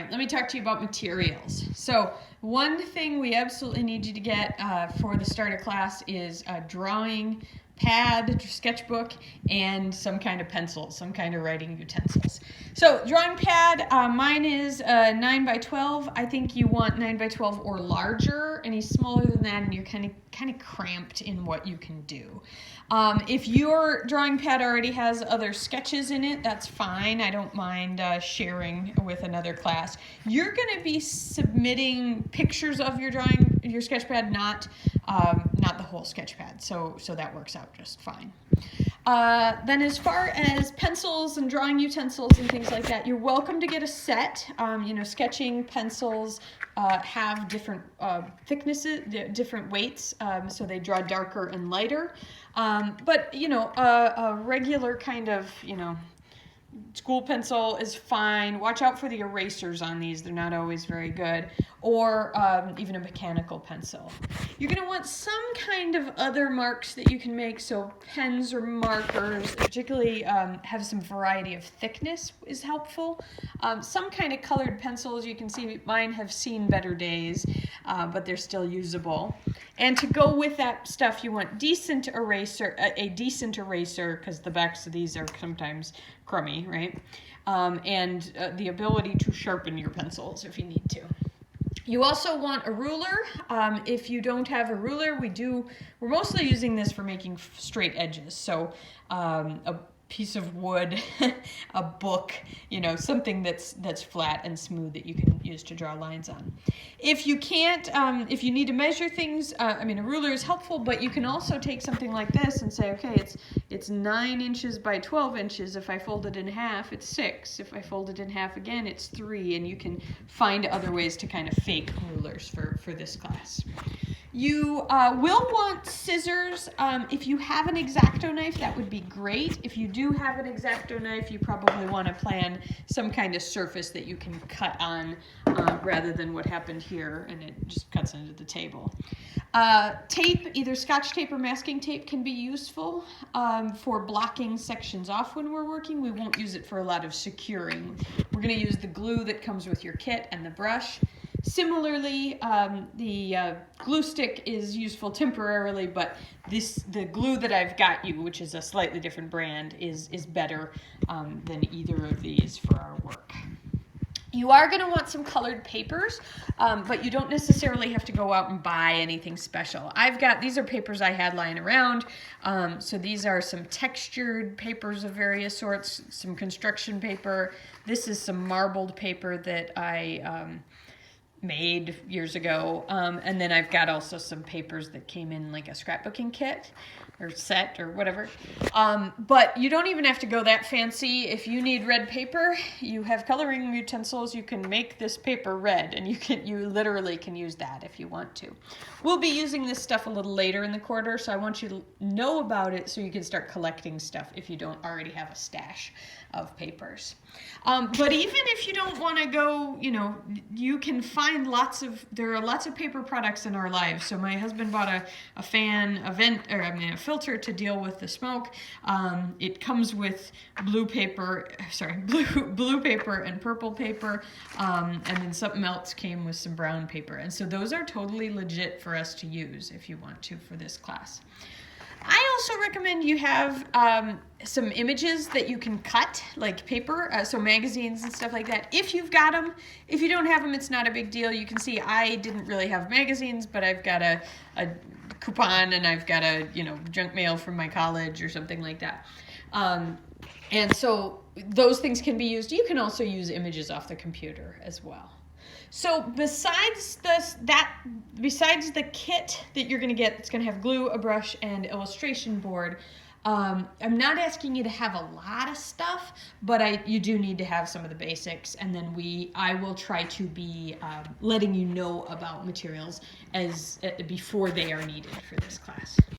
right, let me talk to you about materials. So one thing we absolutely need you to get for the start of class is a drawing pad, sketchbook, and some kind of pencil, some kind of writing utensils. So drawing pad, mine is 9 by 12. I think you want 9 by 12 or larger. Any smaller than that, and you're kind of cramped in what you can do. If your drawing pad already has other sketches in it, that's fine. I don't mind sharing with another class. You're going to be submitting pictures of your sketch pad, not the whole sketch pad. So that works out just fine. Then as far as pencils and drawing utensils and things like that, you're welcome to get a set. Sketching pencils have different thicknesses, different weights, so they draw darker and lighter. But a regular kind of, school pencil is fine. Watch out for the erasers on these. They're not always very good. Or even a mechanical pencil. You're going to want some kind of other marks that you can make. So pens or markers, particularly have some variety of thickness is helpful. Some kind of colored pencils, you can see mine have seen better days, but they're still usable. And to go with that stuff, you want a decent eraser, because the backs of these are sometimes crummy, right? And the ability to sharpen your pencils if you need to. You also want a ruler. If you don't have a ruler, we're mostly using this for making straight edges. So a piece of wood, a book, something that's flat and smooth that you can use to draw lines on. If you can't, if you need to measure things, a ruler is helpful, but you can also take something like this and say, okay, it's 9 inches by 12 inches. If I fold it in half, it's 6. If I fold it in half again, it's 3. And you can find other ways to kind of fake rulers for this class. You will want scissors. If you have an X-Acto knife, that would be great. If you do have an X-Acto knife, you probably want to plan some kind of surface that you can cut on rather than what happened here, and it just cuts into the table. Tape, either Scotch tape or masking tape, can be useful for blocking sections off when we're working. We won't use it for a lot of securing. We're going to use the glue that comes with your kit and the brush. Similarly, the glue stick is useful temporarily, but the glue that I've got you, which is a slightly different brand, is better than either of these for our work. You are going to want some colored papers, but you don't necessarily have to go out and buy anything special. These are papers I had lying around. So these are some textured papers of various sorts, some construction paper. This is some marbled paper that I made years ago. And then I've got also some papers that came in like a scrapbooking kit or set or whatever. But you don't even have to go that fancy. If you need red paper, you have coloring utensils. You can make this paper red, and you literally can use that if you want to. We'll be using this stuff a little later in the quarter, so I want you to know about it so you can start collecting stuff if you don't already have a stash of papers. But even if you don't want to go, you can find there are lots of paper products in our lives. So my husband bought a filter to deal with the smoke. It comes with blue paper and purple paper, and then something else came with some brown paper. And so those are totally legit for us to use if you want to for this class. I also recommend you have some images that you can cut, like paper, so magazines and stuff like that, if you've got them. If you don't have them, it's not a big deal. You can see I didn't really have magazines, but I've got a coupon, and I've got a junk mail from my college or something like that. And so those things can be used. You can also use images off the computer as well. So besides the kit that you're going to get, it's going to have glue, a brush, and illustration board. I'm not asking you to have a lot of stuff, but you do need to have some of the basics. And then I will try to be letting you know about materials before they are needed for this class.